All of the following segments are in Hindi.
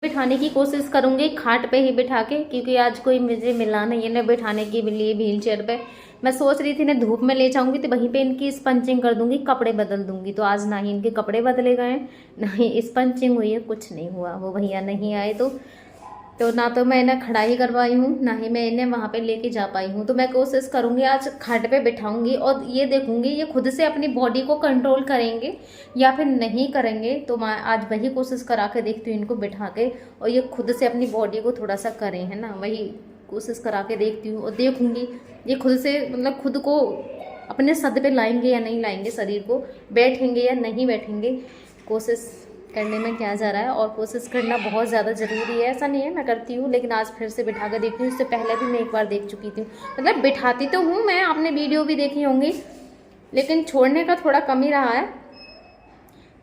बिठाने की कोशिश करूंगी खाट पे ही बिठा के, क्योंकि आज कोई मुझे मिला नहीं है ना बिठाने के लिए व्हील चेयर पे। मैं सोच रही थी ना धूप में ले जाऊंगी तो वहीं पे इनकी स्पंचिंग कर दूंगी, कपड़े बदल दूंगी। तो आज ना ही इनके कपड़े बदले गए ना ही स्पंचिंग हुई है, कुछ नहीं हुआ। वो भैया नहीं आए तो ना तो मैं इन्हें खड़ाई करवाई हूँ, ना ही मैं इन्हें वहां पे लेके जा पाई हूँ। तो मैं कोशिश करूंगी आज खाट पे बिठाऊंगी और ये देखूंगी ये खुद से अपनी बॉडी को कंट्रोल करेंगे या फिर नहीं करेंगे। तो मैं आज वही कोशिश करा के देखती हूँ इनको बिठा के, और ये खुद से अपनी बॉडी को थोड़ा सा करें, है ना। वही कोशिश करा के देखती हूँ और देखूंगी ये खुद से मतलब खुद को अपने सद पे लाएंगे या नहीं लाएंगे, शरीर को बैठेंगे या नहीं बैठेंगे। कोशिश करने में क्या जा रहा है, और कोशिश करना बहुत ज़्यादा ज़रूरी है। ऐसा नहीं है मैं करती हूँ, लेकिन आज फिर से बिठा कर देखती हूँ। इससे पहले भी मैं एक बार देख चुकी थी, मतलब बिठाती तो हूँ मैं, आपने वीडियो भी देखी होंगी, लेकिन छोड़ने का थोड़ा कम ही रहा है।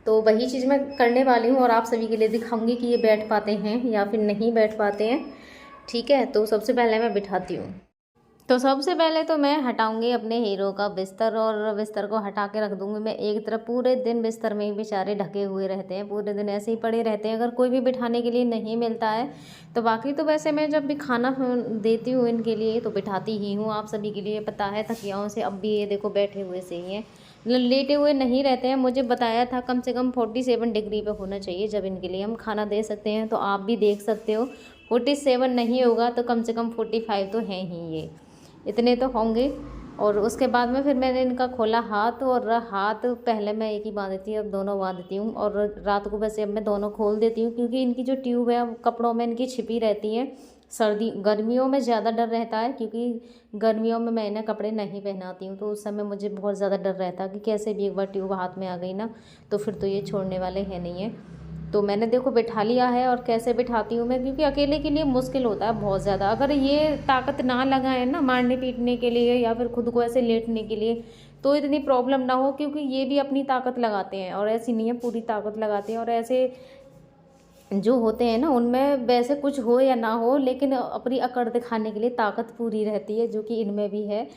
तो वही चीज़ मैं करने वाली हूँ और आप सभी के लिए दिखाऊंगी कि ये बैठ पाते हैं या फिर नहीं बैठ पाते हैं। ठीक है, तो सबसे पहले मैं बिठाती हूँ। तो सबसे पहले तो मैं हटाऊंगी अपने हीरो का बिस्तर, और बिस्तर को हटा के रख दूंगी मैं एक तरफ। पूरे दिन बिस्तर में ही बेचारे ढके हुए रहते हैं, पूरे दिन ऐसे ही पड़े रहते हैं, अगर कोई भी बिठाने के लिए नहीं मिलता है तो। बाकी तो वैसे मैं जब भी खाना देती हूँ इनके लिए तो बिठाती ही हूँ, आप सभी के लिए पता है। तकियाओं से अब भी ये देखो बैठे हुए से ही हैं, मतलब लेटे हुए नहीं रहते हैं। मुझे बताया था कम से कम 47 डिग्री पे होना चाहिए जब इनके लिए हम खाना दे सकते हैं, तो आप भी देख सकते हो 47 नहीं होगा तो कम से कम 45 तो हैं ही, ये इतने तो होंगे। और उसके बाद में फिर मैंने इनका खोला हाथ, और हाथ पहले मैं एक ही बांध देती हूँ, अब दोनों बांध देती हूँ। और रात को वैसे अब मैं दोनों खोल देती हूँ, क्योंकि इनकी जो ट्यूब है कपड़ों में इनकी छिपी रहती है। गर्मियों में ज़्यादा डर रहता है, क्योंकि गर्मियों में मैं इन्हें कपड़े नहीं पहनाती हूँ, तो उस समय मुझे बहुत ज़्यादा डर रहता है कि कैसे भी एक बार ट्यूब हाथ में आ गई ना तो फिर तो ये छोड़ने वाले हैं नहीं है। तो मैंने देखो बिठा लिया है। और कैसे बिठाती हूँ मैं, क्योंकि अकेले के लिए मुश्किल होता है बहुत ज़्यादा। अगर ये ताकत ना लगाए ना मारने पीटने के लिए या फिर खुद को ऐसे लेटने के लिए, तो इतनी प्रॉब्लम ना हो, क्योंकि ये भी अपनी ताकत लगाते हैं और ऐसी नहीं है, पूरी ताकत लगाते हैं। और ऐसे जो होते हैं ना उनमें वैसे कुछ हो या ना हो, लेकिन अपनी अकड़ दिखाने के लिए ताकत पूरी रहती है, जो कि इनमें भी है।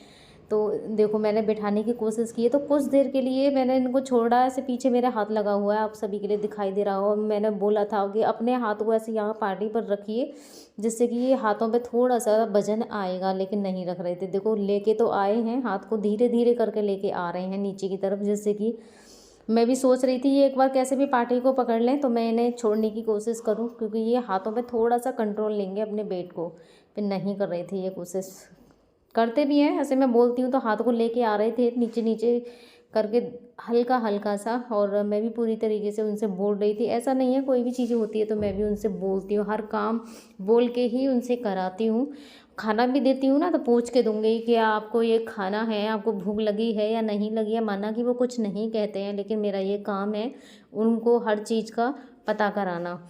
तो देखो मैंने बिठाने की कोशिश की है, तो कुछ देर के लिए मैंने इनको छोड़ा, ऐसे पीछे मेरा हाथ लगा हुआ है, आप सभी के लिए दिखाई दे रहा हो। मैंने बोला था कि अपने हाथ को ऐसे यहाँ पार्टी पर रखिए, जिससे कि ये हाथों पे थोड़ा सा वजन आएगा, लेकिन नहीं रख रहे थे। देखो लेके तो आए हैं, हाथ को धीरे धीरे करके लेके आ रहे हैं नीचे की तरफ, जिससे कि मैं भी सोच रही थी ये एक बार कैसे भी पार्टी को पकड़ लें तो मैं इन्हें छोड़ने की कोशिश करूं, क्योंकि ये हाथों पे थोड़ा सा कंट्रोल लेंगे अपने वेट को। फिर नहीं कर रही थी ये कोशिश, करते भी हैं ऐसे, मैं बोलती हूँ तो हाथ को लेके आ रहे थे नीचे नीचे करके, हल्का हल्का सा। और मैं भी पूरी तरीके से उनसे बोल रही थी। ऐसा नहीं है, कोई भी चीज़ें होती है तो मैं भी उनसे बोलती हूँ, हर काम बोल के ही उनसे कराती हूँ। खाना भी देती हूँ ना तो पूछ के दूंगी कि आपको ये खाना है, आपको भूख लगी है या नहीं लगी है। माना कि वो कुछ नहीं कहते हैं, लेकिन मेरा ये काम है उनको हर चीज़ का पता कराना।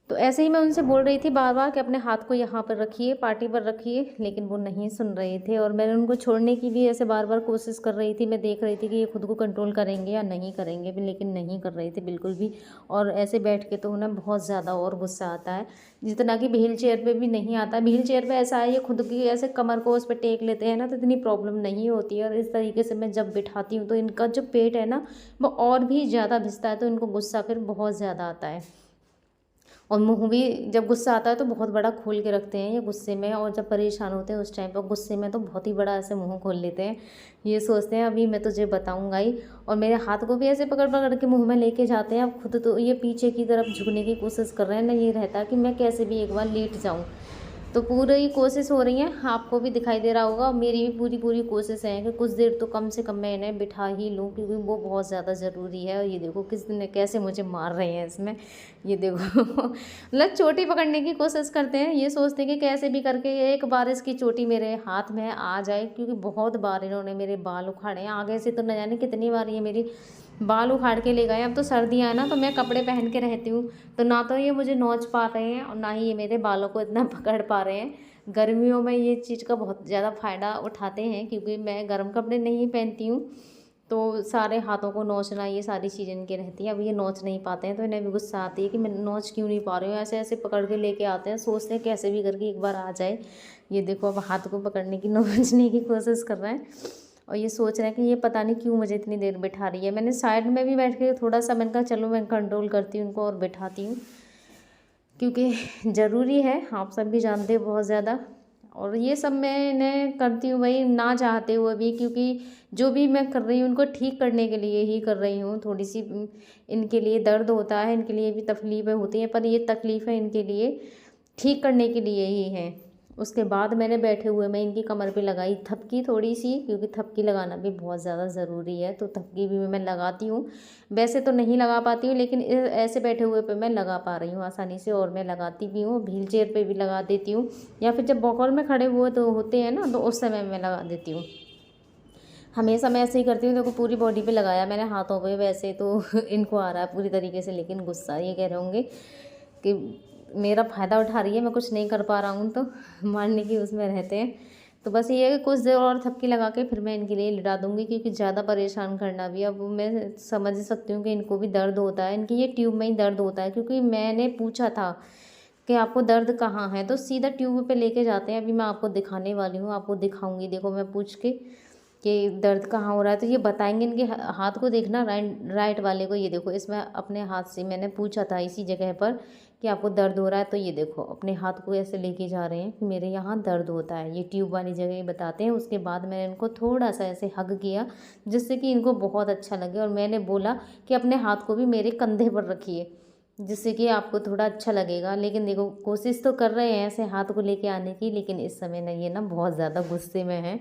तो ऐसे ही मैं उनसे बोल रही थी बार बार कि अपने हाथ को यहाँ पर रखिए, पार्टी पर रखिए, लेकिन वो नहीं सुन रहे थे। और मैंने उनको छोड़ने की भी ऐसे बार बार कोशिश कर रही थी, मैं देख रही थी कि ये खुद को कंट्रोल करेंगे या नहीं करेंगे भी, लेकिन नहीं कर रहे थे बिल्कुल भी। और ऐसे बैठ के तो उन्हें बहुत ज़्यादा और गुस्सा आता है, जितना कि व्हील चेयर पर भी नहीं आता। व्हील चेयर पर ऐसा है, ये खुद की ऐसे कमर को उस पर टेक लेते हैं ना तो इतनी प्रॉब्लम नहीं होती है। और इस तरीके से मैं जब बिठाती हूँ तो इनका जो पेट है ना वो और भी ज़्यादा भिसता है, तो इनको गुस्सा फिर बहुत ज़्यादा आता है। और मुँह भी जब गुस्सा आता है तो बहुत बड़ा खोल के रखते हैं ये गुस्से में, और जब परेशान होते हैं उस टाइम पर गुस्से में तो बहुत ही बड़ा ऐसे मुँह खोल लेते हैं। ये सोचते हैं अभी मैं तुझे बताऊंगा ही। और मेरे हाथ को भी ऐसे पकड़ पकड़ के मुँह में लेके जाते हैं। अब खुद तो ये पीछे की तरफ झुकने की कोशिश कर रहे हैं ना, ये रहता है कि मैं कैसे भी एक बार लेट जाऊँ। तो पूरी कोशिश हो रही है, आपको भी दिखाई दे रहा होगा, और मेरी भी पूरी पूरी कोशिश है कि कुछ देर तो कम से कम मैं इन्हें बिठा ही लूँ, क्योंकि वो बहुत ज़्यादा ज़रूरी है। और ये देखो किस ने कैसे मुझे मार रहे हैं इसमें, ये देखो मतलब चोटी पकड़ने की कोशिश करते हैं, ये सोचते हैं कि कैसे भी करके एक बार इसकी चोटी मेरे हाथ में आ जाए, क्योंकि बहुत बार इन्होंने मेरे बाल उखाड़े हैं आगे से, तो न जाने कितनी बार ये मेरी बाल उखाड़ के ले गए। अब तो सर्दियाँ हैं ना तो मैं कपड़े पहन के रहती हूँ, तो ना तो ये मुझे नोच पा रहे हैं और ना ही ये मेरे बालों को इतना पकड़ पा रहे हैं। गर्मियों में ये चीज़ का बहुत ज़्यादा फ़ायदा उठाते हैं, क्योंकि मैं गर्म कपड़े नहीं पहनती हूँ, तो सारे हाथों को नोचना ये सारी चीज़ें इनके रहती हैं। अब ये नोच नहीं पाते हैं तो इन्हें भी गुस्सा आती है कि मैं नोच क्यों नहीं पा रही हूँ। ऐसे ऐसे पकड़ के लेके आते हैं, सोचते हैं कैसे भी करके एक बार आ जाए। ये देखो अब हाथ को पकड़ने की नोचने की कोशिश कर रहे हैं, और ये सोच रहे हैं कि ये पता नहीं क्यों मुझे इतनी देर बिठा रही है। मैंने साइड में भी बैठ के थोड़ा सा मैंने कहा चलो मैं कंट्रोल करती हूँ उनको और बिठाती हूँ। क्योंकि ज़रूरी है, आप सब भी जानते हो बहुत ज़्यादा। और ये सब मैं इन्हें करती हूँ भाई ना चाहते हुए भी, क्योंकि जो भी मैं कर रही हूँ उनको ठीक करने के लिए ही कर रही हूँ। थोड़ी सी इनके लिए दर्द होता है, इनके लिए भी तकलीफ़ें होती हैं, पर ये तकलीफ़ें इनके लिए ठीक करने के लिए ही हैं। उसके बाद मैंने बैठे हुए मैं इनकी कमर पे लगाई थपकी थोड़ी सी, क्योंकि थपकी लगाना भी बहुत ज़्यादा ज़रूरी है, तो थपकी भी मैं लगाती हूँ। वैसे तो नहीं लगा पाती हूँ, लेकिन ऐसे बैठे हुए पे मैं लगा पा रही हूँ आसानी से, और मैं लगाती भी हूँ। व्हील चेयर पे भी लगा देती हूँ, या फिर जब वॉकर में खड़े हुए तो होते हैं ना, तो उस समय मैं लगा देती हूँ। हमेशा मैं ऐसे ही करती हूँ। देखो पूरी बॉडी पे लगाया मैंने, हाथों पे वैसे तो इनको आ रहा है पूरी तरीके से, लेकिन गुस्सा ये कह रहे होंगे कि मेरा फ़ायदा उठा रही है, मैं कुछ नहीं कर पा रहा हूँ, तो मारने की उसमें रहते हैं। तो बस ये है कि कुछ देर और थपकी लगा के फिर मैं इनके लिए लिटा दूँगी, क्योंकि ज़्यादा परेशान करना भी, अब मैं समझ सकती हूँ कि इनको भी दर्द होता है, इनकी ये ट्यूब में ही दर्द होता है। क्योंकि मैंने पूछा था कि आपको दर्द कहाँ है, तो सीधा ट्यूब पे लेके जाते हैं। अभी मैं आपको दिखाने वाली हूँ, आपको दिखाऊंगी। देखो मैं पूछ के कि दर्द कहाँ हो रहा है, तो ये बताएंगे। इनके हाथ को देखना, राइट वाले को, ये देखो इसमें अपने हाथ से मैंने पूछा था इसी जगह पर कि आपको दर्द हो रहा है, तो ये देखो अपने हाथ को ऐसे लेके जा रहे हैं कि मेरे यहाँ दर्द होता है। ये ट्यूब वाली जगह ही बताते हैं। उसके बाद मैंने इनको थोड़ा सा ऐसे हग किया, जिससे कि इनको बहुत अच्छा लगे, और मैंने बोला कि अपने हाथ को भी मेरे कंधे पर रखिए, जिससे कि आपको थोड़ा अच्छा लगेगा। लेकिन देखो कोशिश तो कर रहे हैं ऐसे हाथ को लेके आने की, लेकिन इस समय ना ये ना बहुत ज़्यादा गुस्से में हैं।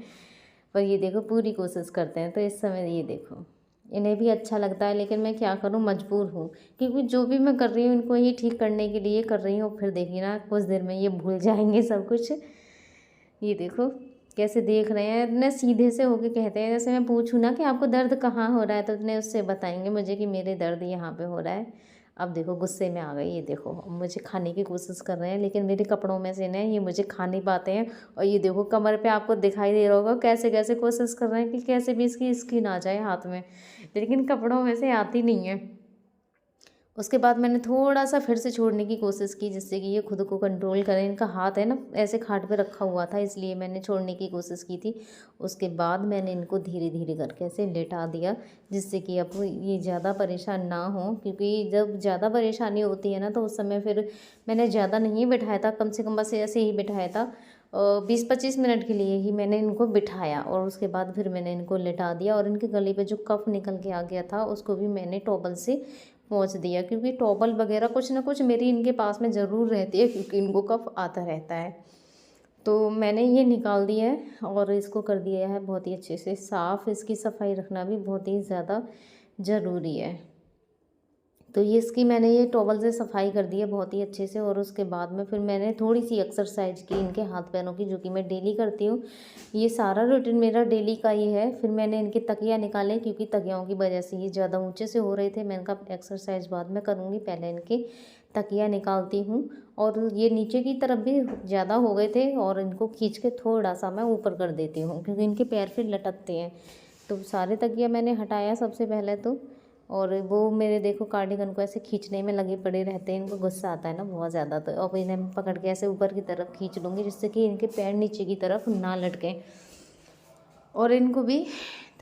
पर ये देखो पूरी कोशिश करते हैं, तो इस समय ये देखो इन्हें भी अच्छा लगता है, लेकिन मैं क्या करूं, मजबूर हूँ, क्योंकि जो भी मैं कर रही हूँ इनको ये ठीक करने के लिए कर रही हूँ। फिर देखिए ना कुछ देर में ये भूल जाएंगे सब कुछ। ये देखो कैसे देख रहे हैं, इतने सीधे से होके कहते हैं। जैसे मैं पूछूँ ना कि आपको दर्द कहाँ हो रहा है, तो इतने उससे बताएंगे मुझे कि मेरे दर्द यहाँ पे हो रहा है। अब देखो गुस्से में आ गए, ये देखो मुझे खाने की कोशिश कर रहे हैं, लेकिन मेरे कपड़ों में से ना ये मुझे खा नहीं पाते हैं। और ये देखो कमर पे आपको दिखाई दे रहा होगा कैसे कैसे कोशिश कर रहे हैं कि कैसे भी इसकी स्किन आ जाए हाथ में, लेकिन कपड़ों में से आती नहीं है। उसके बाद मैंने थोड़ा सा फिर से छोड़ने की कोशिश की, जिससे कि ये खुद को कंट्रोल करें। इनका हाथ है ना ऐसे खाट पे रखा हुआ था, इसलिए मैंने छोड़ने की कोशिश की थी। उसके बाद मैंने इनको धीरे धीरे करके ऐसे लेटा दिया, जिससे कि अब ये ज़्यादा परेशान ना हो। क्योंकि जब ज़्यादा परेशानी होती है ना, तो उस समय फिर मैंने ज़्यादा नहीं बिठाया था, कम से कम बस ऐसे ही बिठाया था। 20-25 मिनट के लिए ही मैंने इनको बिठाया, और उसके बाद फिर मैंने इनको लिटा दिया। और इनके गले पे जो कफ निकल के आ गया था, उसको भी मैंने टॉवल से पोंछ दिया, क्योंकि टॉवल वगैरह कुछ ना कुछ मेरी इनके पास में ज़रूर रहती है, क्योंकि इनको कफ आता रहता है। तो मैंने ये निकाल दिया है और इसको कर दिया है बहुत ही अच्छे से साफ़। इसकी सफाई रखना भी बहुत ही ज़्यादा ज़रूरी है। तो ये इसकी मैंने ये टॉवल से सफाई कर दी है बहुत ही अच्छे से। और उसके बाद में फिर मैंने थोड़ी सी एक्सरसाइज की इनके हाथ पैरों की, जो कि मैं डेली करती हूँ। ये सारा रूटीन मेरा डेली का ही है। फिर मैंने इनके तकिया निकाले, क्योंकि तकियाओं की वजह से ये ज़्यादा ऊंचे से हो रहे थे। मैंने कहा एक्सरसाइज बाद में करूँगी, पहले इनके तकिया निकालती हूँ। और ये नीचे की तरफ भी ज़्यादा हो गए थे, और इनको खींच के थोड़ा सा मैं ऊपर कर देती हूँ, क्योंकि इनके पैर फिर लटकते हैं। तो सारे तकिया मैंने हटाया सबसे पहले तो। और वो मेरे देखो कार्डिगन को ऐसे खींचने में लगे पड़े रहते हैं, इनको गुस्सा आता है ना बहुत ज़्यादा। तो अब इन्हें मैं पकड़ के ऐसे ऊपर की तरफ खींच लूँगी, जिससे कि इनके पैर नीचे की तरफ ना लटकें, और इनको भी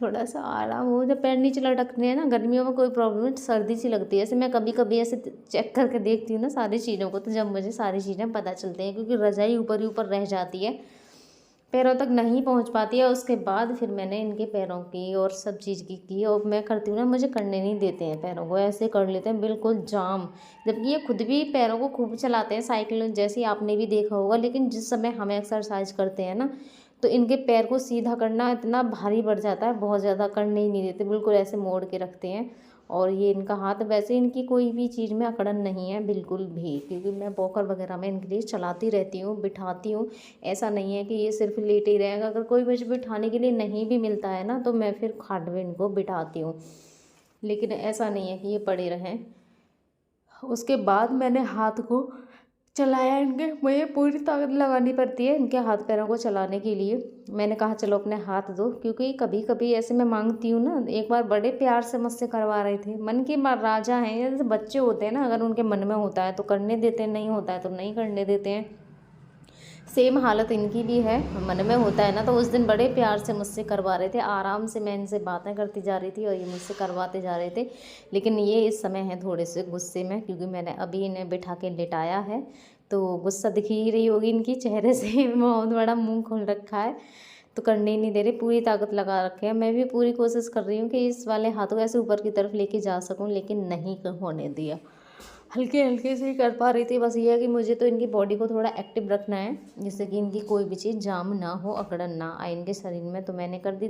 थोड़ा सा आराम हो। जब पैर नीचे लटकते हैं ना, गर्मियों में कोई प्रॉब्लम नहीं, सर्दी सी लगती है। ऐसे मैं कभी कभी ऐसे चेक करके देखती हूँ ना सारी चीज़ों को, तो जब मुझे सारी चीज़ें पता चलती हैं, क्योंकि रजाई ऊपर ही ऊपर रह जाती है, पैरों तक नहीं पहुंच पाती है। उसके बाद फिर मैंने इनके पैरों की और सब चीज़ की और मैं करती हूँ ना, मुझे करने नहीं देते हैं पैरों को, ऐसे कर लेते हैं बिल्कुल जाम। जबकि ये खुद भी पैरों को खूब चलाते हैं, साइकिल जैसे आपने भी देखा होगा। लेकिन जिस समय हम एक्सरसाइज करते हैं ना, तो इनके पैर को सीधा करना इतना भारी पड़ जाता है, बहुत ज़्यादा करने ही नहीं देते, बिल्कुल ऐसे मोड़ के रखते हैं। और ये इनका हाथ, वैसे इनकी कोई भी चीज़ में अकड़न नहीं है बिल्कुल भी, क्योंकि मैं वॉकर वगैरह में इनके लिए चलाती रहती हूँ, बिठाती हूँ। ऐसा नहीं है कि ये सिर्फ लेटे ही रहेगा। अगर कोई मुझे बिठाने के लिए नहीं भी मिलता है ना, तो मैं फिर खाट में इनको बिठाती हूँ, लेकिन ऐसा नहीं है कि ये पड़े रहें। उसके बाद मैंने हाथ को चलाया इनके, मुझे पूरी ताकत लगानी पड़ती है इनके हाथ पैरों को चलाने के लिए। मैंने कहा चलो अपने हाथ दो, क्योंकि कभी कभी ऐसे मैं मांगती हूँ ना। एक बार बड़े प्यार से मुझसे करवा रहे थे, मन के राजा हैं, जैसे बच्चे होते हैं ना, अगर उनके मन में होता है तो करने देते हैं, नहीं होता है तो नहीं करने देते हैं। सेम हालत इनकी भी है। मन में होता है ना, तो उस दिन बड़े प्यार से मुझसे करवा रहे थे, आराम से मैं इनसे बातें करती जा रही थी और ये मुझसे करवाते जा रहे थे। लेकिन ये इस समय है थोड़े से गुस्से में, क्योंकि मैंने अभी इन्हें बिठा के लिटाया है, तो गुस्सा दिख ही रही होगी इनकी चेहरे से। बहुत बड़ा मुंह खोल रखा है, तो करने ही नहीं दे रहे, पूरी ताकत लगा रखे हैं। मैं भी पूरी कोशिश कर रही हूँ कि इस वाले हाथों ऐसे ऊपर की तरफ लेके जा सकूँ, लेकिन नहीं होने दिया। हल्के हल्के से ही कर पा रही थी। बस ये है कि मुझे तो इनकी बॉडी को थोड़ा एक्टिव रखना है, जिससे कि इनकी कोई भी चीज़ जाम ना हो, अकड़न ना आए इनके शरीर में। तो मैंने कर दी